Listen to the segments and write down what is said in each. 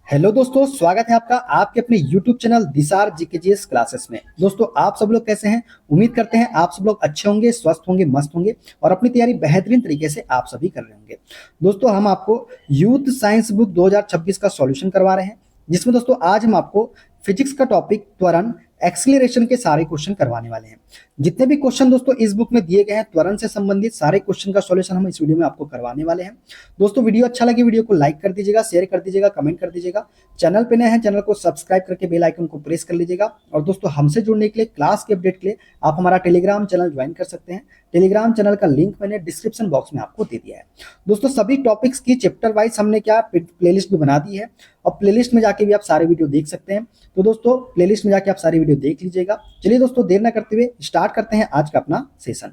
Hello दोस्तों, स्वागत है आपका आपके अपने YouTube चैनल दिसार जीकेजीएस क्लासेस में। दोस्तों, आप सब लोग कैसे हैं? उम्मीद करते हैं आप सब लोग अच्छे होंगे, स्वस्थ होंगे, मस्त होंगे और अपनी तैयारी बेहतरीन तरीके से आप सभी कर रहे होंगे। दोस्तों, हम आपको यूथ साइंस बुक 2026 का सॉल्यूशन करवा रहे हैं, जिसमें दोस्तों आज हम आपको फिजिक्स का टॉपिक त्वरण एक्सीलरेशन के सारे क्वेश्चन करवाने वाले हैं। जितने भी क्वेश्चन दोस्तों इस बुक में दिए गए हैं त्वरण से संबंधित सारे क्वेश्चन का सॉल्यूशन हम इस वीडियो में आपको करवाने वाले हैं। दोस्तों, वीडियो अच्छा लगे वीडियो को लाइक कर दीजिएगा, शेयर कर दीजिएगा, कमेंट कर दीजिएगा। चैनल पे नए हैं चैनल को सब्सक्राइब करके बेल आइकन को प्रेस कर लीजिएगा। और दोस्तों, हमसे जुड़ने के लिए, क्लास के अपडेट के लिए आप हमारा टेलीग्राम चैनल ज्वाइन कर सकते हैं। टेलीग्राम चैनल का लिंक मैंने डिस्क्रिप्शन बॉक्स में आपको दे दिया है। दोस्तों, सभी टॉपिक्स की चैप्टर वाइज हमने क्या प्लेलिस्ट भी बना दी है और प्लेलिस्ट में जाके भी आप सारे वीडियो देख सकते हैं। तो दोस्तों, प्लेलिस्ट में जाके आप सारी वीडियो देख लीजिएगा। चलिए दोस्तों, देर ना करते हुए स्टार्ट करते हैं आज का अपना सेशन।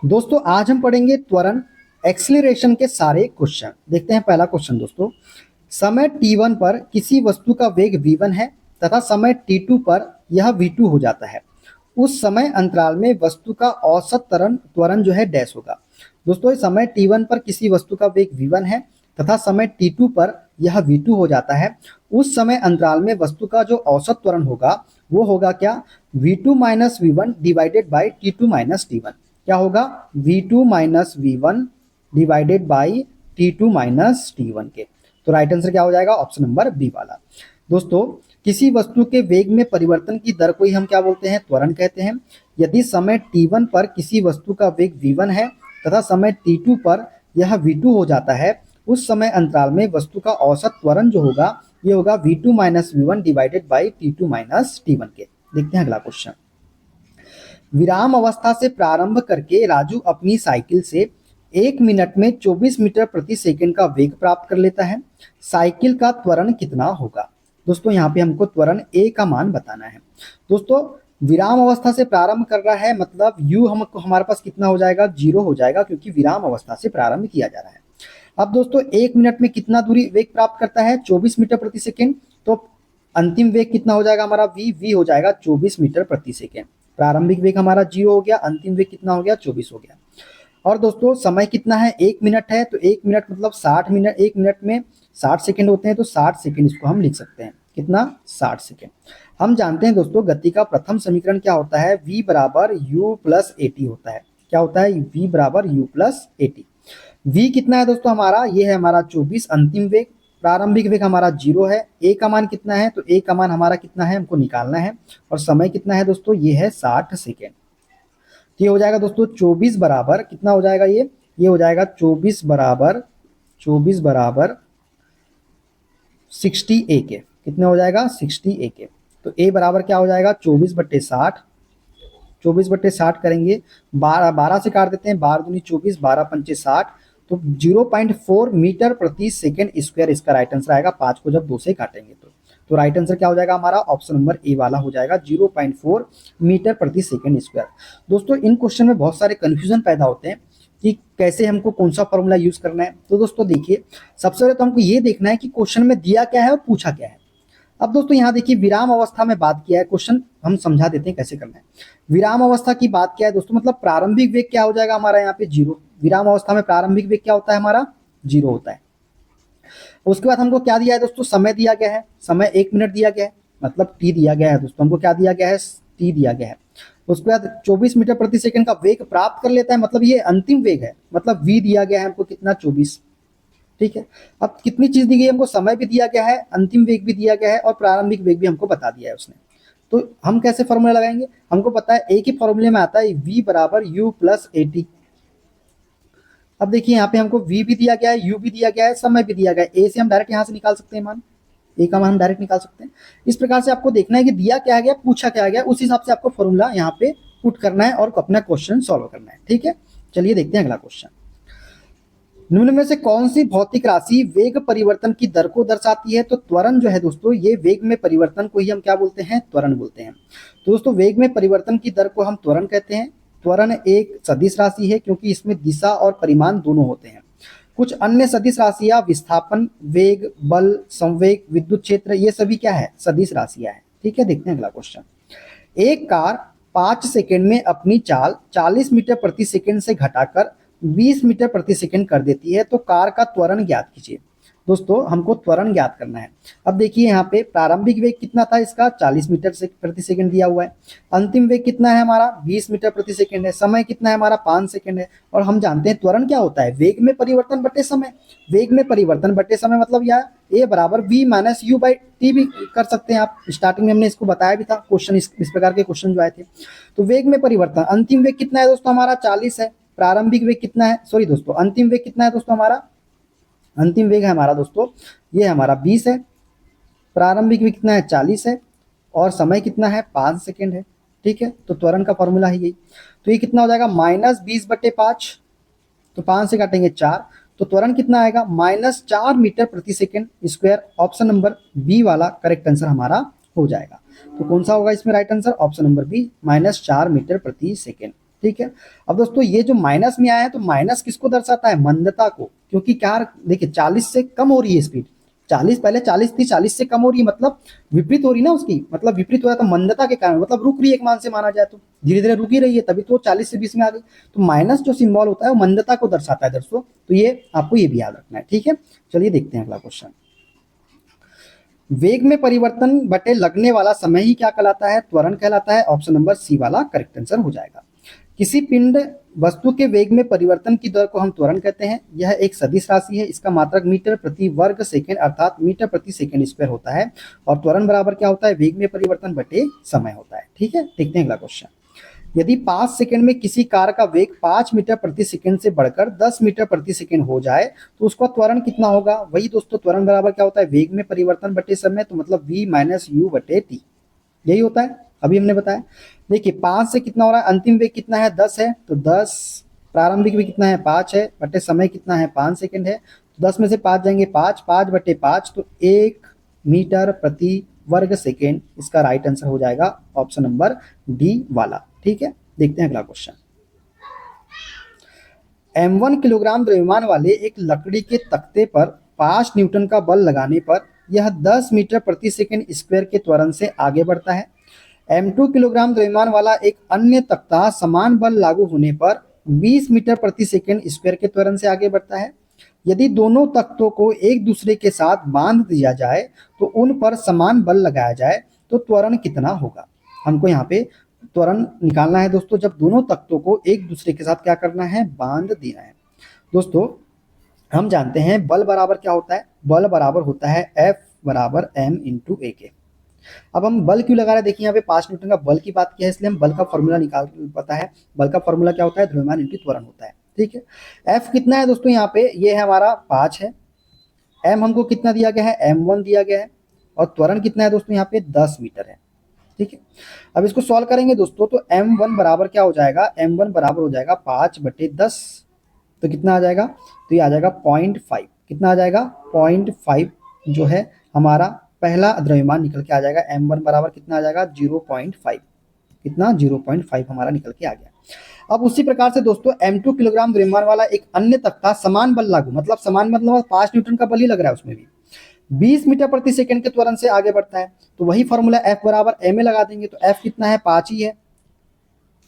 दोस्तों, आज हम पढ़ेंगे त्वरण एक्सीलरेशन के सारे क्वेश्चन। देखते हैं पहला क्वेश्चन दोस्तों। समय t1 पर किसी वस्तु का वेग v1 है तथा समय t2 पर यह v2 हो जाता है। उस समय अंतराल में वस्तु का औसत त्वरण जो है डैश होगा। दोस्तों, समय t1 पर किसी वस्तु का वेग v1 है तथा समय t2 पर यह v2 हो जाता है। उस समय अंतराल में वस्तु का जो औसत त्वरण होगा वो होगा क्या? v2 minus v1 divided by t2 minus t1। क्या होगा? v2 minus v1 divided by t2 minus t1 के। तो राइट आंसर क्या हो जाएगा? ऑप्शन नंबर बी वाला। दोस्तों, किसी वस्तु के वेग में परिवर्तन की दर को ही हम क्या बोलते हैं? त्वरण कहते हैं। यदि समय t1 पर किसी वस्तु का वेग v1 है तथा समय t2 पर यह v2 हो जाता है, उस समय अंतराल में वस्तु का औसत त्वरण जो होगा ये होगा v2 minus v1 divided by t2 minus t1 के। देखते हैं अगला क्वेश्चन। विराम अवस्था से प्रारंभ करके राजू अपनी साइकिल से 1 मिनट में 24 मीटर प्रति सेकंड का वेग प्राप्त कर लेता है। साइकिल का त्वरण कितना होगा? दोस्तों, यहाँ पे हमको त्वरण ए का मान बताना है। दोस्तों, विराम अवस्था से प्रारंभ कर रहा है मतलब u हमको हमारे पास कितना हो जाएगा? 0 हो जाएगा, क्योंकि विराम अवस्था से प्रारंभ किया जा रहा है। अब दोस्तों, 1 मिनट में कितना दूरी वेग प्राप्त करता है? 24 मीटर प्रति सेकेंड। तो अंतिम वेग कितना हो जाएगा हमारा? v हो जाएगा 24 मीटर प्रति सेकेंड। प्रारंभिक वेग हमारा 0 हो गया, अंतिम वेग कितना हो गया? 24 हो गया। और दोस्तों, समय कितना है? 1 मिनट है, तो 1 मिनट मतलब 60 मिनट। 1 मिनट में 60 सेकंड होते हैं, तो 60 सेकंड इसको हम लिख सकते हैं। कितना? 60 सेकंड। हम जानते हैं दोस्तों, गति का प्रथम समीकरण क्या होता है? v बराबर u प्लस at होता है। क्या होता है? v बराबर u प्लस at। v कितना है दोस्तों हमारा? ये है हमारा 24 अंतिम वेग। प्रारंभिक वेग हमारा 0 है। a का मान कितना है? तो a का मान हमारा कितना है हमको निकालना है। और समय कितना है दोस्तों? ये है 60 सेकेंड। ये हो जाएगा दोस्तों 24 बराबर कितना हो जाएगा? ये हो जाएगा 24 बराबर 60 ए के। कितने हो जाएगा? 60 ए के। तो ए बराबर क्या हो जाएगा? 24/60। 24/60 करेंगे, 12 से काट देते हैं। 12 दूनी 24, 12 पंचे 60। तो 0.4 मीटर प्रति सेकेंड स्क्वायर इसका राइट आंसर आएगा। 5 को जब 2 से काटेंगे तो राइट आंसर क्या हो जाएगा हमारा? ऑप्शन नंबर ए वाला हो जाएगा, 0.4 मीटर प्रति सेकेंड स्क्वायर। दोस्तों, इन क्वेश्चन में बहुत सारे कंफ्यूजन पैदा होते हैं कि कैसे हमको कौन सा फॉर्मूला यूज करना है। तो दोस्तों देखिए, सबसे पहले तो हमको ये देखना है कि क्वेश्चन में दिया क्या है और पूछा क्या है। अब दोस्तों यहाँ देखिए, विराम अवस्था में बात किया है। क्वेश्चन हम समझा देते हैं कैसे करना है। विराम अवस्था की बात क्या है दोस्तों? मतलब प्रारंभिक वेग क्या हो जाएगा हमारा यहाँ पे? 0। विराम अवस्था में प्रारंभिक वेग क्या होता है हमारा? 0 होता है। उसके बाद हमको क्या दिया है दोस्तों? समय दिया गया है। समय 1 मिनट दिया गया है, मतलब t दिया गया है दोस्तों। हमको क्या दिया गया है? t दिया गया है। उसके बाद 24 मीटर प्रति सेकंड का वेग प्राप्त कर लेता है, मतलब ये अंतिम वेग है। मतलब v दिया गया है हमको कितना? 24। ठीक है। अब कितनी चीज दी गई हमको? समय भी दिया गया है, अंतिम वेग भी दिया गया है और प्रारंभिक वेग भी हमको बता दिया है उसने। तो हम कैसे फॉर्मूला लगाएंगे? हमको पता है एक ही फॉर्मूले में आता है, v बराबर u प्लस at। अब देखिए यहाँ पे हमको v भी दिया गया है, u भी दिया गया है, समय भी दिया गया है। a से हम डायरेक्ट यहाँ से निकाल सकते हैं मान, a का मान हम डायरेक्ट निकाल सकते हैं। इस प्रकार से आपको देखना है कि दिया क्या गया, पूछा क्या गया, उस हिसाब से आपको फॉर्मूला यहाँ पे पुट करना है और अपना क्वेश्चन सॉल्व करना है। ठीक है, चलिए देखते हैं अगला क्वेश्चन। निम्न में से कौन सी भौतिक राशि वेग परिवर्तन की दर को दर्शाती है? तो त्वरण जो है दोस्तों, ये वेग में परिवर्तन को ही हम क्या बोलते हैं? त्वरण बोलते हैं। तो दोस्तों, वेग में परिवर्तन की दर को हम त्वरण कहते हैं। त्वरण एक सदिश राशि है, क्योंकि इसमें दिशा और परिमाण दोनों होते हैं। कुछ अन्य सदिश राशियां विस्थापन, वेग, बल, संवेग, विद्युत क्षेत्र, ये सभी क्या है? सदिश राशियां हैं। ठीक है, देखते हैं अगला क्वेश्चन। एक कार 5 सेकंड में अपनी चाल 40 मीटर प्रति सेकंड से घटाकर 20 मीटर प्रति सेकंड कर देती है, तो कार का त्वरण ज्ञात कीजिए। दोस्तों हमको त्वरण ज्ञात करना है। अब देखिए यहाँ पे प्रारंभिक वेग कितना था इसका 40 मीटर से प्रति सेकंड दिया हुआ है। अंतिम वेग कितना है हमारा 20 मीटर प्रति सेकंड है। समय कितना है हमारा 5 सेकंड है। और हम जानते हैं त्वरण क्या होता है, वेग में परिवर्तन बटे समय। वेग में परिवर्तन बटे समय मतलब यह ए बराबर V minus U by T भी कर सकते हैं आप। स्टार्टिंग में हमने इसको बताया भी था, क्वेश्चन इस प्रकार के क्वेश्चन जो आए थे। तो वेग में परिवर्तन, अंतिम वेग कितना है दोस्तों हमारा 40 है। प्रारंभिक वेग कितना है, सॉरी दोस्तों अंतिम वेग कितना है दोस्तों हमारा, अंतिम वेग है हमारा दोस्तों ये हमारा 20 है। प्रारंभिक वेग कितना है 40 है। और समय कितना है 5 सेकेंड है। ठीक है, तो त्वरण का फॉर्मूला है यही। तो ये कितना हो जाएगा -20/5, तो 5 से काटेंगे 4, तो त्वरण कितना आएगा -4 मीटर प्रति second square. Option number B वाला करेक्ट आंसर हमारा हो जाएगा। तो कौन सा होगा इसमें right answer, option number B -4 metre प्रति सेकेंड। ठीक है, अब दोस्तों ये जो माइनस में आया है तो माइनस किसको दर्शाता है, मंदता को। क्योंकि क्या देखिए 40 से कम हो रही है स्पीड, 40 पहले 40 थी, 40 से कम हो रही है मतलब विपरीत हो रही ना उसकी, मतलब विपरीत हो रहा है तो मंदता के कारण मतलब रुक रही है, एक मान से माना जाए तो धीरे धीरे रुक ही रही है, तभी तो 40 से 20 में आ गई। तो माइनस जो सिंबल होता है वो मंदता को दर्शाता है दोस्तों। तो ये आपको ये भी याद रखना है। ठीक है, चलिए देखते हैं अगला क्वेश्चन। वेग में परिवर्तन बटे लगने वाला समय ही क्या कहलाता है, त्वरण कहलाता है। ऑप्शन नंबर सी वाला करेक्ट आंसर हो जाएगा। किसी पिंड वस्तु के वेग में परिवर्तन की दर को हम त्वरण कहते हैं। यह एक सदिश राशि है, इसका मात्रक मीटर प्रति वर्ग सेकंड अर्थात मीटर प्रति सेकंड स्क्वायर होता है। और त्वरण बराबर क्या होता है, वेग में परिवर्तन बटे समय होता है। ठीक है, देखते हैं अगला क्वेश्चन। यदि 5 सेकंड में किसी कार का वेग 5 मीटर प्रति सेकंड से बढ़कर 10 मीटर प्रति सेकंड हो जाए तो उसका त्वरण कितना होगा। वही दोस्तों त्वरण बराबर क्या होता है, वेग में परिवर्तन बटे समय, तो मतलब v माइनस यू बटे टी, यही होता है, अभी हमने बताया। देखिए 5 से कितना हो रहा है, अंतिम वेग कितना है 10 है, तो 10, प्रारंभिक वेग कितना है 5 है, बटे समय कितना है 5 सेकंड है। तो 10 में से 5 जाएंगे 5, 5 बटे 5, तो 1 मीटर प्रति वर्ग सेकेंड। इसका राइट आंसर हो जाएगा ऑप्शन नंबर डी वाला। ठीक है, देखते हैं अगला क्वेश्चन। m1 किलोग्राम द्रव्यमान वाले एक लकड़ी के तख्ते पर 5 न्यूटन का बल लगाने पर यह 10 मीटर प्रति सेकंड स्क्वायर के त्वरण से आगे बढ़ता है। m2 किलोग्राम द्रव्यमान वाला एक अन्य तख्ता समान बल लागू होने पर 20 मीटर प्रति सेकंड स्क्वायर के त्वरण से आगे बढ़ता है। यदि दोनों तख्तों को एक दूसरे के साथ बांध दिया जाए तो उन पर समान बल लगाया जाए तो त्वरण कितना होगा। हमको यहाँ पे त्वरण निकालना है दोस्तों, जब दोनों तख्तों को एक दूसरे के साथ क्या करना है, बांध देना है। दोस्तों हम जानते हैं बल बराबर क्या होता है, बल बराबर होता है F बराबर m इंटू ए के। अब हम बल क्यों लगा रहे हैं, देखिए यहाँ पे 5 न्यूटन का बल की बात की है, इसलिए हम बल का फॉर्मूला निकाल पता है। बल का फॉर्मूला क्या होता है, द्रव्यमान इंटू त्वरण होता है। ठीक है, F कितना है दोस्तों, यहाँ पे ये है हमारा 5 है। m हमको कितना दिया गया है, m1 दिया गया है। और त्वरण कितना है दोस्तों, यहाँ पे 10 मीटर है। ठीक है, अब इसको सॉल्व करेंगे दोस्तों, तो m1 बराबर क्या हो जाएगा, m1 बराबर हो जाएगा 5/10, तो कितना आ जाएगा, तो ये आ जाएगा 0.5। कितना आ जाएगा 0.5 जो है हमारा पहला द्रव्यमान निकल के आ जाएगा। m1 बराबर कितना आ जाएगा 0.5, कितना 0.5 हमारा निकल के आ गया। अब उसी प्रकार से दोस्तों m2 किलोग्राम द्रव्यमान वाला एक अन्य तख्ता समान बल लागू, मतलब समान मतलब 5 न्यूटन का बल ही लग रहा है उसमें भी, 20 मीटर प्रति सेकंड के त्वरण से आगे बढ़ता है। तो वही फॉर्मूला F बराबर m ए लगा देंगे, तो F कितना है 5 ही है।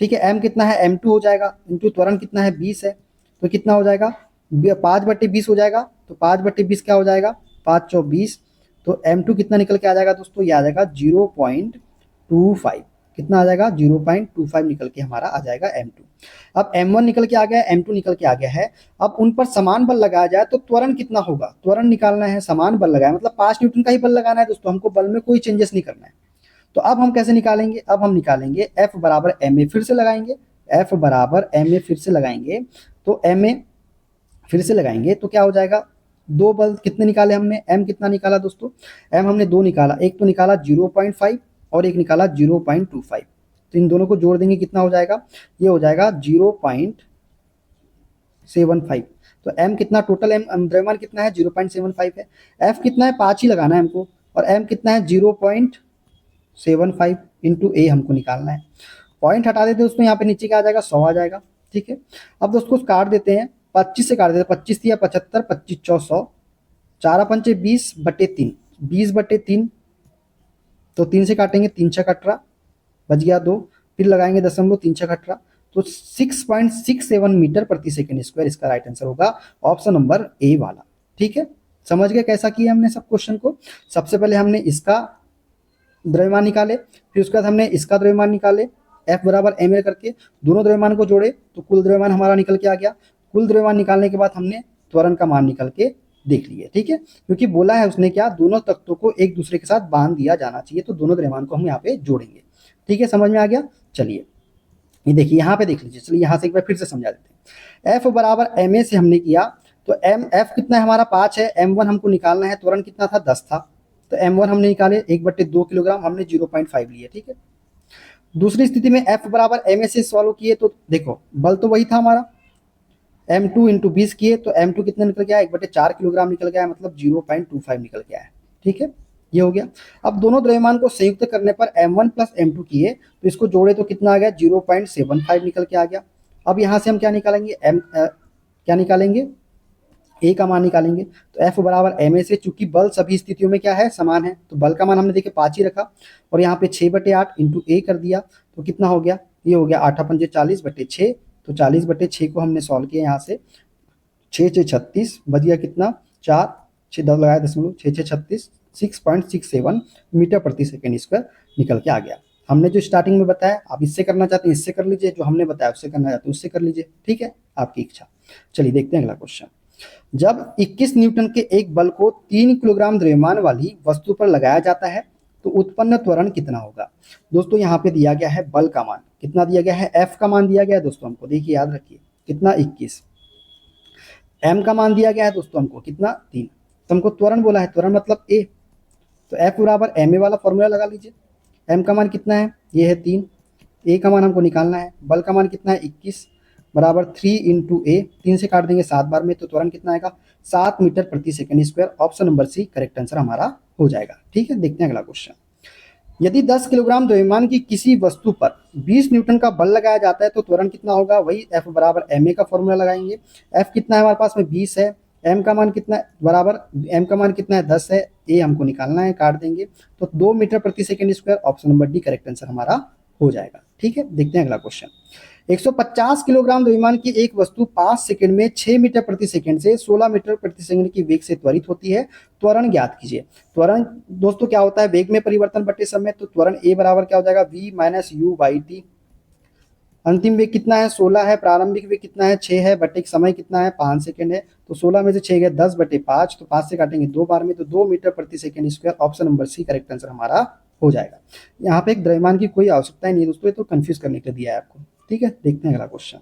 ठीक है, m कितना है m2 हो जाएगा, इंटू त्वरण कितना है 20 है, तो कितना हो जाएगा 5/20 हो जाएगा। तो 5/20 क्या हो जाएगा 5 चौ 20, तो m2 कितना निकल के आ जाएगा दोस्तों, ये आ जाएगा 0.25। कितना आ जाएगा 0.25 निकल के हमारा आ जाएगा m2। अब m1 निकल के आ गया, m2 निकल के आ गया है। अब उन पर समान बल लगाया जाए तो त्वरण कितना होगा, त्वरण निकालना है, समान बल लगाया मतलब 5 न्यूटन का ही बल लगाना है दोस्तों, हमको बल में कोई चेंजेस नहीं करना है। तो अब हम कैसे निकालेंगे, अब हम निकालेंगे F बराबर एम ए, फिर से लगाएंगे F बराबर एम ए, फिर से लगाएंगे तो एम ए फिर से लगाएंगे तो क्या हो जाएगा, दो बल कितने निकाले हमने, m कितना निकाला दोस्तों, m हमने 2 निकाला, एक तो निकाला 0.5 और एक निकाला 0.25। तो इन दोनों को जोड़ देंगे कितना हो जाएगा, ये हो जाएगा 0.75। तो m कितना टोटल m द्रव्यमान कितना है 0.75 है। f कितना है 5 ही लगाना है हमको, और m कितना है 0.75 इंटू ए हमको निकालना है। पॉइंट हटा देते हैं उसमें, यहाँ पे नीचे क्या आ जाएगा 100 आ जाएगा। ठीक है, अब दोस्तों काट देते हैं, 25 से काट देते हैं, 25 या 75, 25 चौ 100, 4×5 20/3, 20/3, तो 3 से काटेंगे, 3×6=18, बच गया 2, फिर लगाएंगे दशमलव, 3×6=18, तो 6.67 मीटर प्रति सेकंड स्क्वायर इसका राइट आंसर होगा, ऑप्शन नंबर ए वाला। ठीक है, समझ गए कैसा किया हमने सब क्वेश्चन को? सबसे पहले हमने इसका द्रव्यमान निकाले, फिर उसके बाद हमने इसका द्रव्यमान निकाले, F बराबर ml करके दोनों द्रव्यमान को जोड़े तो कुल द्रव्यमान हमारा निकल के आ गया। कुल द्रव्यमान निकालने के बाद हमने त्वरण का मान निकल के देख लिए, ठीक है, क्योंकि बोला है उसने क्या, दोनों तत्वों को एक दूसरे के साथ बांध दिया जाना चाहिए, तो दोनों द्रव्यमान को हम यहाँ पे जोड़ेंगे। ठीक है, समझ में आ गया? चलिए ये देखिए यहाँ पे देख लीजिए। चलिए यहाँ से एक बार फिर से समझा देते हैं। F बराबर ma से हमने किया तो F कितना है हमारा 5 है, m1 हमको निकालना है, त्वरण कितना था 10 था, तो m1 हमने निकाले 1/2 किलोग्राम, हमने 0.5 लिए। ठीक है, दूसरी स्थिति में F बराबर ma से सॉल्व किए तो देखो बल तो वही था हमारा, m2 इंटू 20 किए तो m2 कितना निकल गया, 1/4 किलोग्राम निकल गया, मतलब 0.25 निकल गया है। ठीक है, ये हो गया। अब दोनों द्रव्यमान को संयुक्त करने पर m1 प्लस m2 किए तो इसको जोड़े तो कितना आ गया, 0.75 निकल के आ गया। अब यहाँ से हम क्या निकालेंगे, क्या निकालेंगे, a का मान निकालेंगे। तो F बराबर ma से, चूंकि बल सभी स्थितियों में क्या है, समान है, तो बल का मान हमने देखे 5 ही रखा और यहाँ पे 6/8 इंटू a कर दिया तो कितना हो गया, ये हो गया 8×5 40/6, तो 40/6 को हमने सॉल्व किया यहाँ से, 6×6 36, बच गया कितना 4, 6 10 लगाया दशमलव, 6×6 36, 6.67 मीटर प्रति सेकेंड स्क्वायर निकल के आ गया। हमने जो स्टार्टिंग में बताया, आप इससे करना चाहते हैं इससे कर लीजिए, जो हमने बताया उससे करना चाहते हैं उससे कर लीजिए, ठीक है, आपकी इच्छा। चलिए देखते हैं अगला क्वेश्चन। जब 21 न्यूटन के एक बल को 3 किलोग्राम द्रव्यमान वाली वस्तु पर लगाया जाता है तो उत्पन्न त्वरण कितना होगा? दोस्तों यहाँ पे दिया गया है बल का मान, कितना दिया गया है, F का मान दिया गया है दोस्तों हमको, देखिए याद रखिए कितना 21, M का मान दिया गया है दोस्तों हमको कितना 3, तो हमको त्वरण बोला है, त्वरण मतलब A, तो F बराबर ma वाला फॉर्मूला लगा लीजिए। M का मान कितना है, ये है 3, A का मान हमको निकालना है, बल का मान कितना है 21 बराबर 3 इंटू ए, 3 से काट देंगे 7 बार में, तो त्वरण कितना आएगा 7 मीटर प्रति second square. Option number C correct answer हमारा हो जाएगा। ठीक है, देखते हैं अगला क्वेश्चन। यदि 10 किलोग्राम द्रव्यमान की किसी वस्तु पर 20 न्यूटन का बल लगाया जाता है तो त्वरण कितना होगा, वही F बराबर ma का फॉर्मूला लगाएंगे। F कितना है हमारे पास में 20 है, m का मान कितना है बराबर, m का मान कितना है 10 है, a हमको निकालना है, काट देंगे तो 2 मीटर प्रति second square. Option number D correct answer हमारा हो जाएगा। ठीक है, देखते हैं अगला क्वेश्चन। 150 किलोग्राम द्रव्यमान की एक वस्तु 5 सेकंड में 6 मीटर प्रति सेकंड से 16 मीटर प्रति सेकंड की वेग से त्वरित होती है, त्वरण ज्ञात कीजिए। त्वरण दोस्तों क्या होता है, वेग में परिवर्तन बटे समय, तो त्वरण a बराबर क्या हो जाएगा v minus U by T. अंतिम वेग कितना है 16 है, प्रारंभिक वेग कितना है 6 है, बटे समय कितना है 5 सेकंड है, तो 16 में से 6 गए 10/5, तो 5 से काटेंगे 2 बार में, तो 2 मीटर प्रति second square. Option number C correct answer हमारा हो जाएगा। यहाँ पे एक द्रव्यमान की कोई आवश्यकता नहीं है दोस्तों, ये तो कंफ्यूज करने के लिए दिया है आपको। ठीक है, देखते हैं अगला क्वेश्चन।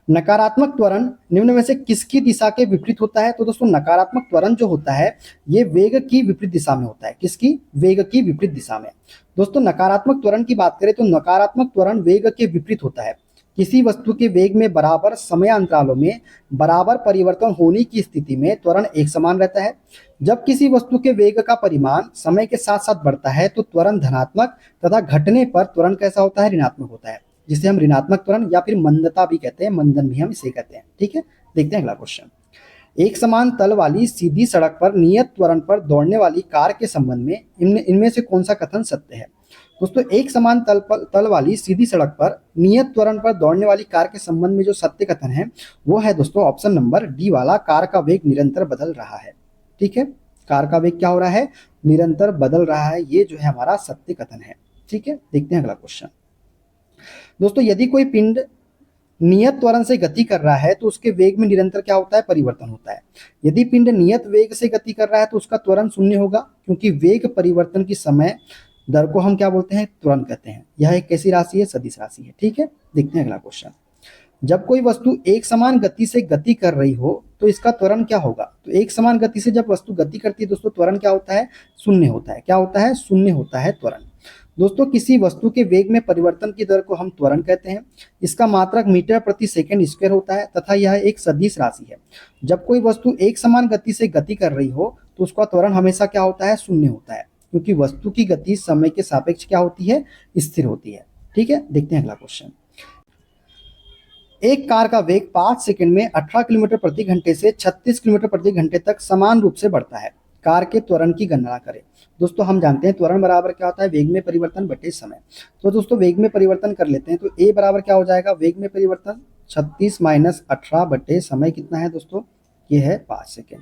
नकारात्मक त्वरण निम्न में से किसकी दिशा के विपरीत होता है? तो दोस्तों नकारात्मक त्वरण जो होता है ये वेग की विपरीत दिशा में होता है। किसकी? वेग की विपरीत दिशा में। दोस्तों नकारात्मक त्वरण की बात करें तो नकारात्मक त्वरण वेग के विपरीत होता है। किसी वस्तु के वेग में बराबर समय अंतरालों में बराबर परिवर्तन होने की स्थिति में त्वरण एक समान रहता है। जब किसी वस्तु के वेग का परिमाण समय के साथ साथ बढ़ता है तो त्वरण धनात्मक तथा घटने पर त्वरण कैसा होता है, ऋणात्मक होता है, जिसे हम ऋणात्मक त्वरण या फिर मंदता भी कहते हैं, मंदन भी हम इसे कहते हैं। ठीक है, देखते हैं अगला क्वेश्चन। एक समान तल वाली सीधी सड़क पर नियत त्वरण पर दौड़ने वाली कार के संबंध में इनमें से कौन सा कथन सत्य है? दोस्तों एक समान तल वाली सीधी सड़क पर नियत त्वरण पर दौड़ने वाली कार के संबंध में जो सत्य कथन है वो है दोस्तों ऑप्शन नंबर डी वाला, कार का वेग निरंतर बदल रहा है। ठीक है, कार का वेग क्या हो रहा है, निरंतर बदल रहा है, ये जो है हमारा सत्य कथन है। ठीक है, देखते हैं अगला क्वेश्चन। दोस्तों यदि कोई पिंड नियत त्वरण से गति कर रहा है तो उसके वेग में निरंतर क्या होता है, परिवर्तन होता है। यदि पिंड नियत वेग से गति कर रहा है तो उसका त्वरण शून्य होगा, क्योंकि वेग परिवर्तन की समय दर को हम क्या बोलते हैं, त्वरण कहते हैं। यह एक कैसी राशि है, सदिश राशि है। ठीक है, देखते हैं अगला क्वेश्चन। जब कोई वस्तु एक समान गति से गति कर रही हो तो इसका त्वरण क्या होगा? तो एक समान गति से जब वस्तु गति करती है दोस्तों त्वरण क्या होता है, शून्य होता है। क्या होता है, शून्य होता है त्वरण। दोस्तों किसी वस्तु के वेग में परिवर्तन की दर को हम त्वरण कहते हैं। इसका मात्रक मीटर प्रति सेकंड स्क्वायर होता है तथा यह एक सदिश राशि है। जब कोई वस्तु एक समान गति से गति कर रही हो तो उसका त्वरण हमेशा क्या होता है, शून्य होता है, क्योंकि वस्तु की गति समय के सापेक्ष क्या होती है, स्थिर होती है। ठीक है, देखते हैं अगला क्वेश्चन। एक कार का वेग 5 सेकंड में 18 किलोमीटर प्रति घंटे से 36 किलोमीटर प्रति घंटे तक समान रूप से बढ़ता है। कार के त्वरण की गणना करें। दोस्तों हम जानते हैं त्वरण बराबर क्या होता है, वेग में परिवर्तन बटे समय। तो दोस्तों वेग में परिवर्तन कर लेते हैं, तो a बराबर क्या हो जाएगा, वेग में परिवर्तन 36 माइनस 18 बटे समय कितना है दोस्तों, ये है 5 सेकेंड।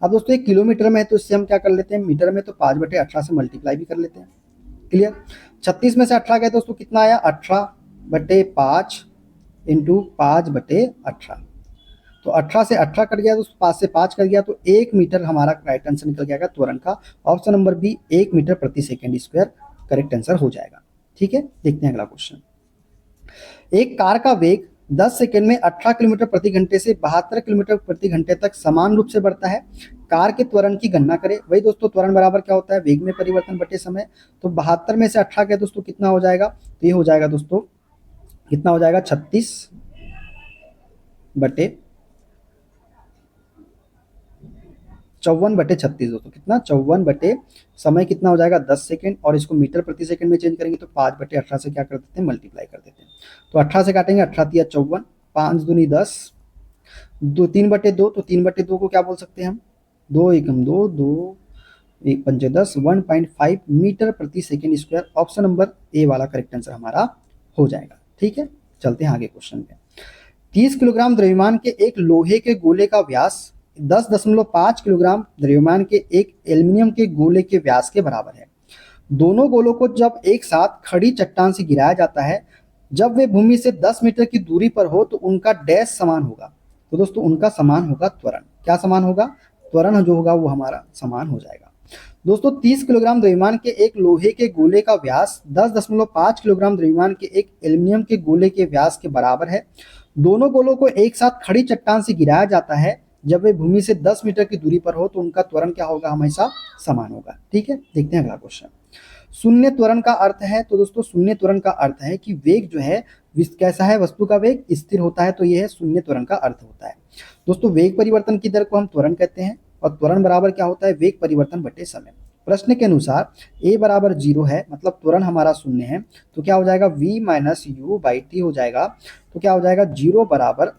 अब दोस्तों ये किलोमीटर में है तो इससे हम क्या कर लेते हैं, मीटर में तो 5/18 से मल्टीप्लाई भी कर लेते हैं। क्लियर। 36 में से 18 गए दोस्तों कितना आया, 18/5 इंटू 5/18। तो 18 से 18 कट गया, तो 5 से 5 कट गया, तो 1 मीटर हमारा राइट आंसर निकल जाएगा त्वरण का। ऑप्शन नंबर बी 1 मीटर प्रति सेकेंड स्क्वायर करेक्ट आंसर हो जाएगा। ठीक है, देखते हैं अगला क्वेश्चन। एक कार का वेग 10 सेकंड में 18 किलोमीटर प्रति घंटे से 72 किलोमीटर प्रति घंटे तक समान रूप से बढ़ता है। कार के त्वरण की गणना करें। वही दोस्तों त्वरण बराबर क्या होता है, वेग में परिवर्तन बटे समय। तो 72 में से 18 के दोस्तों कितना हो जाएगा, तो ये हो जाएगा दोस्तों कितना हो जाएगा, 54/36 दोस्तों, कितना 54 समय कितना हो जाएगा 10 सेकंड, और इसको मीटर प्रति सेकंड में चेंज करेंगे तो 5/18 से क्या कर देते हैं, मल्टीप्लाई कर देते हैं। तो 18 से काटेंगे, 18 × 54, 5 दूनी 10, 3/2, तो 3/2 को क्या बोल सकते हैं हम, 2 एकम 2, 2 1 पंचे 10, 1.5 मीटर प्रति second square. Option number A वाला करेक्ट आंसर हमारा हो जाएगा। ठीक है, चलते हैं आगे क्वेश्चन पे। 30 किलोग्राम द्रव्यमान के एक लोहे के गोले का व्यास 10.5 किलोग्राम द्रव्यमान के एक एल्युमिनियम के गोले के व्यास के बराबर है। दोनों गोलों को जब एक साथ खड़ी चट्टान से गिराया जाता है, जब वे भूमि से 10 मीटर की दूरी पर हो तो उनका डैश समान होगा। तो दोस्तों उनका समान होगा त्वरण। क्या समान होगा, त्वरण जो होगा वो हमारा समान हो जाएगा। दोस्तों 30 किलोग्राम द्रव्यमान के एक लोहे के गोले का व्यास 10.5 किलोग्राम द्रव्यमान के एक एल्युमिनियम के गोले के व्यास के बराबर है। दोनों गोलों को एक साथ खड़ी चट्टान से गिराया जाता है, जब वे भूमि से 10 मीटर की दूरी पर हो तो उनका त्वरण क्या होगा, हमेशा समान होगा। ठीक है, देखते हैं अगला क्वेश्चन। शून्य त्वरण का अर्थ है, तो दोस्तों शून्य त्वरण का अर्थ है कि वेग जो है कैसा है, वस्तु का वेग स्थिर होता है, तो यह है शून्य त्वरण का अर्थ होता है। दोस्तों वेग परिवर्तन की दर को हम त्वरण कहते हैं, और त्वरण बराबर क्या होता है, वेग परिवर्तन बटे समय। प्रश्न के अनुसार a बराबर 0 है, मतलब त्वरण हमारा शून्य है, तो क्या हो जाएगा v minus U by T हो जाएगा। तो क्या हो जाएगा, 0 बराबर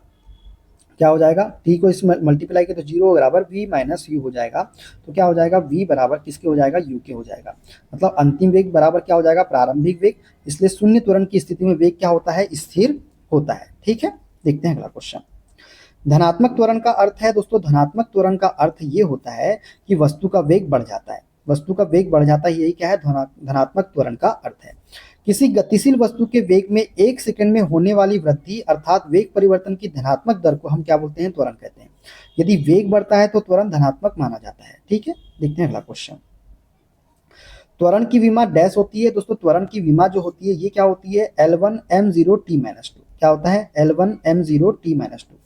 क्या हो जाएगा, t को इसमें मल्टीप्लाई किया तो 0 बराबर v माइनस यू हो जाएगा। तो क्या हो जाएगा, v बराबर किसके हो जाएगा, u के हो जाएगा। मतलब अंतिम वेग बराबर क्या हो जाएगा, प्रारंभिक वेग। इसलिए शून्य त्वरण की स्थिति में वेग क्या होता है, स्थिर होता है। ठीक है, देखते हैं अगला क्वेश्चन। धनात्मक त्वरण का अर्थ है दोस्तों, धनात्मक त्वरण का अर्थ ये होता है कि वस्तु का वेग बढ़ जाता है। वस्तु का वेग बढ़ जाता है, यही क्या है, धनात्मक त्वरण का अर्थ है। किसी गतिशील वस्तु के वेग में 1 सेकंड में होने वाली वृद्धि अर्थात वेग परिवर्तन की धनात्मक दर को हम क्या बोलते हैं, त्वरण कहते हैं। यदि वेग बढ़ता है तो त्वरण धनात्मक माना जाता है। ठीक है, देखते हैं अगला क्वेश्चन। त्वरण की विमा डैश होती है। दोस्तों त्वरण की विमा जो होती है ये क्या होती है, L1m0t-2। क्या होता है, L1m0t-2।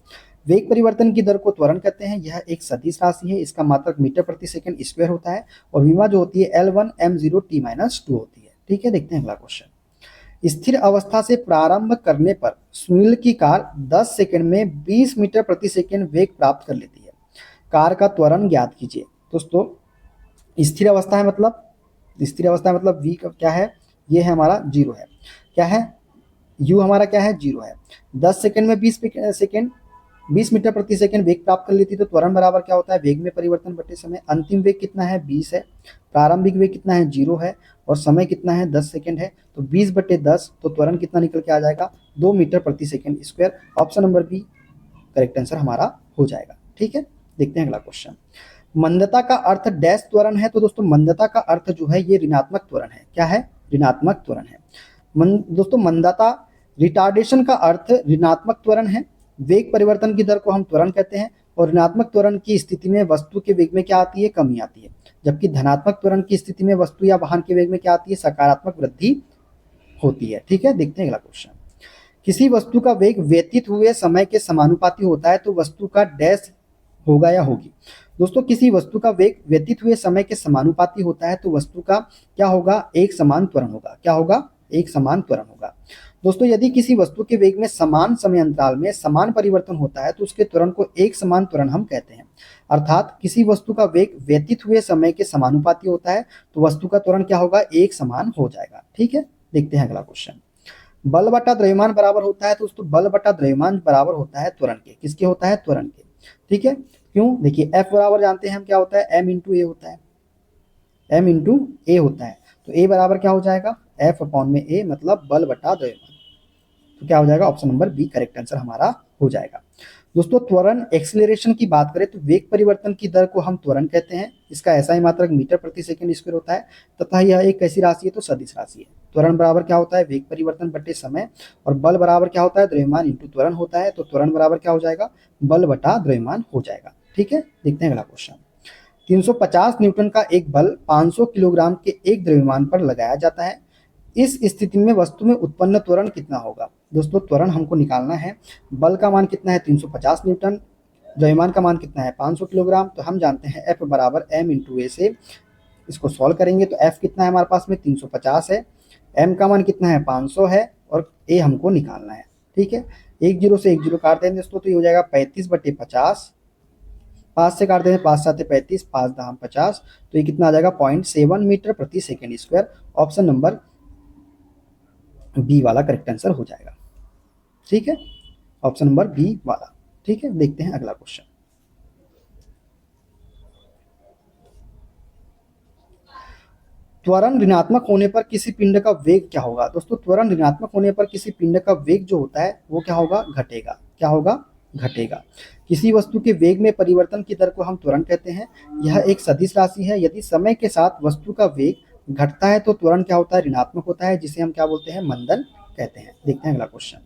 वेग परिवर्तन की दर को त्वरण कहते हैं। यह एक सदिश राशि है, इसका मात्रक मीटर प्रति सेकंड स्क्वायर होता है, और विमा जो होती है L1m0t-2 होती है। ठीक है, देखते हैं अगला क्वेश्चन। स्थिर अवस्था से प्रारंभ करने पर सुनील की कार 10 सेकंड में 20 मीटर प्रति सेकंड वेग प्राप्त कर लेती है। कार का त्वरण ज्ञात कीजिए। दोस्तों स्थिर अवस्था है, मतलब स्थिर अवस्था है मतलब v का क्या है, ये है हमारा 0 है। क्या है, u हमारा क्या है, 0 है। 10 सेकंड में 20 मीटर प्रति सेकंड वेग प्राप्त कर लेती है, तो त्वरण बराबर क्या होता है, वेग में परिवर्तन बटे समय। अंतिम वेग कितना है, 20 है। प्रारंभिक वेग कितना है, 0 है, और समय कितना है, 10 सेकंड है। तो 20/10, तो त्वरण कितना निकल के आ जाएगा, 2 मीटर प्रति second square. Option number B correct answer हमारा हो जाएगा। ठीक है, देखते हैं अगला क्वेश्चन। मंदता का अर्थ डैश त्वरण है। तो दोस्तों मंदता का अर्थ जो है ये ऋणात्मक त्वरण है। क्या है, ऋणात्मक त्वरण है। दोस्तों मंदता रिटार्डेशन का अर्थ ऋणात्मक त्वरण है। वेग परिवर्तन की दर को हम त्वरण कहते हैं, और ऋणात्मक त्वरण की स्थिति में वस्तु के वेग में क्या आती है, कमी आती है। जबकि धनात्मक त्वरण की स्थिति में वस्तु या वाहन के वेग में क्या आती है, सकारात्मक वृद्धि होती है। ठीक है, देखते हैं अगला क्वेश्चन। किसी वस्तु का वेग व्यतीत हुए समय के समानुपाती होता है, तो वस्तु का डैश होगा या होगी। दोस्तों किसी वस्तु का वेग व्यतीत हुए समय के समानुपाती होता है, तो वस्तु का क्या होगा, एक समान त्वरण होगा। क्या होगा, एक समान त्वरण होगा। दोस्तों यदि किसी वस्तु के वेग में समान समय अंतराल में समान परिवर्तन होता है, तो उसके त्वरण को एक समान त्वरण हम कहते हैं। अर्थात किसी वस्तु का वेग व्यतीत हुए समय के समानुपाती होता है, तो वस्तु का त्वरण क्या होगा, एक समान हो जाएगा। ठीक है, देखते हैं अगला क्वेश्चन। बल बटा द्रव्यमान बराबर होता है। तो दोस्तों बल बटा द्रव्यमान बराबर होता है त्वरण के। किसके होता है, त्वरण के। ठीक है, क्यों, देखिए F बराबर जानते हैं हम क्या होता है, m इंटू ए होता है। m इंटू ए होता है, तो a बराबर क्या हो जाएगा, F अपॉन में a, मतलब बल बटा द्रव्यमान। तो क्या हो जाएगा, option number B correct answer हमारा हो जाएगा। दोस्तों त्वरण एक्सीलरेशन की बात करें तो वेग परिवर्तन की दर को हम त्वरण कहते हैं। इसका SI मात्रक मीटर प्रति सेकंड स्क्वायर होता है तथा यह एक कैसी राशि है तो सदिश राशि है। त्वरण बराबर क्या होता है वेग परिवर्तन बटे समय, और बल बराबर क्या होता है द्रव्यमान इंटू त्वरण होता है। तो त्वरण बराबर क्या हो जाएगा बल बटा द्रव्यमान हो जाएगा। ठीक है, देखते हैं अगला क्वेश्चन। 350 न्यूटन का एक बल 500 किलोग्राम के एक द्रव्यमान पर लगाया जाता है। इस स्थिति में वस्तु में उत्पन्न त्वरण कितना होगा। दोस्तों त्वरण हमको निकालना है। बल का मान कितना है 350 न्यूटन, द्रव्यमान का मान कितना है 500 किलोग्राम। तो हम जानते हैं F बराबर m इंटू ए से इसको सॉल्व करेंगे तो F कितना है हमारे पास में 350 है, m का मान कितना है 500 है और a हमको निकालना है। ठीक है, एक जीरो से एक जीरो काट देंगे दोस्तों तो ये हो जाएगा 35/50, 5 से काट देंगे 5 7 35, 5 10 50, तो ये कितना आ जाएगा 0.7 मीटर प्रति second square. Option number B वाला करेक्ट आंसर हो जाएगा। ठीक है, ऑप्शन नंबर बी वाला। ठीक है, देखते हैं अगला क्वेश्चन। त्वरण ऋणात्मक होने पर किसी पिंड का वेग क्या होगा। दोस्तों त्वरण ऋणात्मक होने पर किसी पिंड का वेग जो होता है वो क्या होगा घटेगा। क्या होगा घटेगा। किसी वस्तु के वेग में परिवर्तन की दर को हम त्वरण कहते हैं। यह एक सदिश राशि है। यदि समय के साथ वस्तु का वेग घटता है तो त्वरण क्या होता है ऋणात्मक होता है, जिसे हम क्या बोलते हैं मंदन कहते हैं। देखते हैं अगला क्वेश्चन।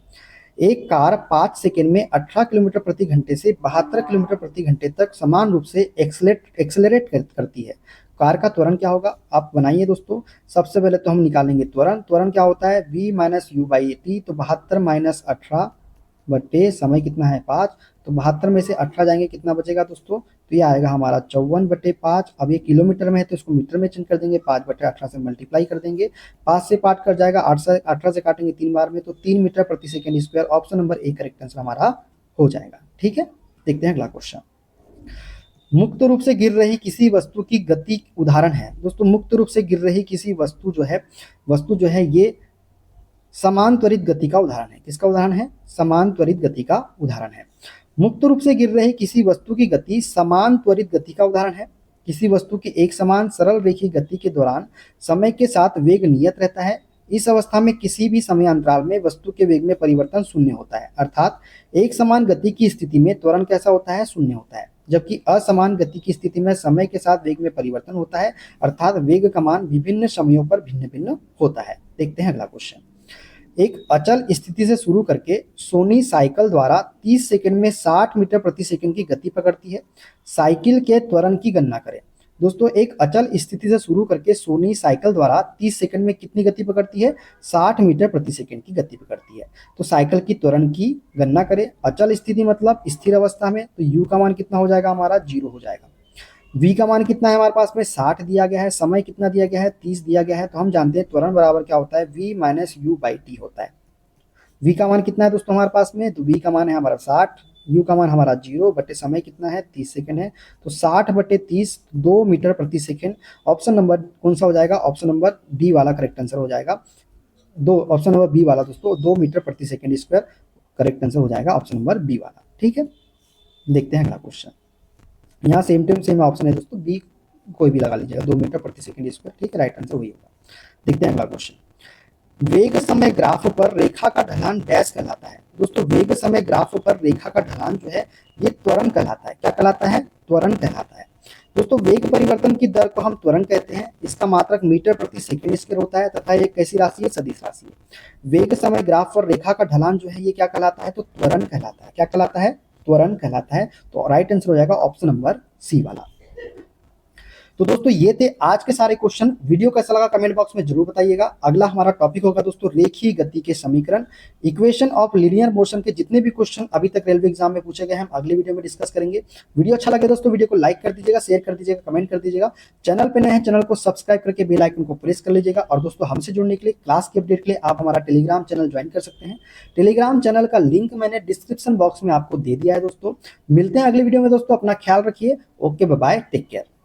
एक कार 5 सेकंड में 18 किलोमीटर प्रति घंटे से 72 किलोमीटर प्रति घंटे तक समान रूप से एक्सेलरेट करती है। कार का त्वरण क्या होगा आप बनाइए दोस्तों। सबसे पहले तो हम निकालेंगे त्वरण। त्वरण क्या होता है v minus U by T, तो 72 माइनस 18 बटे समय कितना है 5, तो 72 में से 18 जाएंगे कितना बचेगा दोस्तों, तो ये आएगा हमारा 54/5। अब ये किलोमीटर में है तो इसको मीटर में चेंज कर देंगे, 5/18 से मल्टीप्लाई कर देंगे, 5 से 5 कट जाएगा, 18 से काटेंगे 3 बार में तो 3 मीटर प्रति second square. Option number A correct answer हमारा हो जाएगा। ठीक है, देखते हैं अगला क्वेश्चन। मुक्त रूप से गिर रही किसी वस्तु की गति उदाहरण है। दोस्तों मुक्त रूप से गिर रही किसी वस्तु जो है ये समान त्वरित गति का उदाहरण है। किसका उदाहरण है समान त्वरित गति का उदाहरण है। मुक्त रूप से गिर रही किसी वस्तु की गति समान त्वरित गति का उदाहरण है। किसी वस्तु की एक समान सरल रेखीय गति के दौरान समय के साथ वेग नियत रहता है। इस अवस्था में किसी भी समय अंतराल में वस्तु के वेग में परिवर्तन शून्य होता है, अर्थात एक समान गति की स्थिति में त्वरण कैसा होता है शून्य होता है, जबकि असमान गति की स्थिति में समय के साथ वेग में परिवर्तन होता है, अर्थात वेग का मान विभिन्न समयों पर भिन्न भिन्न होता है। देखते हैं अगला क्वेश्चन। एक अचल स्थिति से शुरू करके सोनी साइकिल द्वारा 30 सेकंड में 60 मीटर प्रति सेकंड की गति पकड़ती है। साइकिल के त्वरण की गणना करें। दोस्तों एक अचल स्थिति से शुरू करके सोनी साइकिल द्वारा 30 सेकंड में कितनी गति पकड़ती है 60 मीटर प्रति सेकंड की गति पकड़ती है। तो साइकिल की त्वरण की गणना करें। अचल स्थिति मतलब स्थिर अवस्था में, तो u का मान कितना हो जाएगा हमारा 0 हो जाएगा। v का मान कितना है हमारे पास में 60 दिया गया है, समय कितना दिया गया है 30 दिया गया है। तो हम जानते हैं त्वरण बराबर क्या होता है v minus U by T होता है। v का मान कितना है दोस्तों हमारे पास में, तो v का मान है हमारा 60, u का मान हमारा 0 बटे समय कितना है 30 सेकंड है, तो 60/30 2 मीटर प्रति सेकंड। ऑप्शन नंबर कौन सा हो जाएगा, ऑप्शन नंबर बी वाला करेक्ट आंसर हो जाएगा। ऑप्शन नंबर बी वाला दोस्तों 2 मीटर प्रति सेकंड स्क्वायर करेक्ट आंसर हो जाएगा, ऑप्शन नंबर बी वाला। ठीक है, देखते हैं अगला क्वेश्चन। यहाँ सेम टू सेम ऑप्शन है दोस्तों, बी कोई भी लगा लीजिएगा, 2 मीटर प्रति सेकंड स्क्वायर। ठीक है, राइट आंसर वही होगा। देखते हैं अगला क्वेश्चन। वेग समय ग्राफ पर रेखा का ढलान डैश कहलाता है। दोस्तों वेग समय ग्राफ पर रेखा का ढलान जो है ये त्वरण कहलाता है। क्या कहलाता है, त्वरण कहलाता है। दोस्तों वेग परिवर्तन की दर को हम त्वरण कहते हैं। इसका मात्रक मीटर प्रति सेकंड स्क्वायर होता है तथा ये कैसी राशि है, सदिश राशि है। वेग समय ग्राफ पर रेखा का ढलान जो है ये क्या कहलाता है, तो त्वरण कहलाता है। क्या कहलाता है, त्वरण कहलाता है। तो राइट आंसर हो जाएगा ऑप्शन नंबर सी वाला। तो दोस्तों ये थे आज के सारे क्वेश्चन। वीडियो कैसा लगा कमेंट बॉक्स में जरूर बताइएगा। अगला हमारा टॉपिक होगा दोस्तों रेखीय गति के समीकरण, इक्वेशन ऑफ लीनियर मोशन के जितने भी क्वेश्चन अभी तक रेलवे एग्जाम में पूछे गए हैं हम अगले वीडियो में डिस्कस करेंगे। वीडियो अच्छा लगे दोस्तों वीडियो को लाइक कर दीजिएगा, शेयर कर दीजिएगा, कमेंट कर दीजिएगा। चैनल पे नए हैं चैनल को सब्सक्राइब करके बेल आइकन को प्रेस कर लीजिएगा। और दोस्तों हमसे जुड़ने के लिए क्लास के अपडेट के लिए आप हमारा टेलीग्राम चैनल ज्वाइन कर सकते हैं। टेलीग्राम चैनल का लिंक मैंने डिस्क्रिप्शन बॉक्स में आपको दे दिया है दोस्तों। मिलते हैं अगले वीडियो में दोस्तों, अपना ख्याल रखिए। Okay bye bye, take care.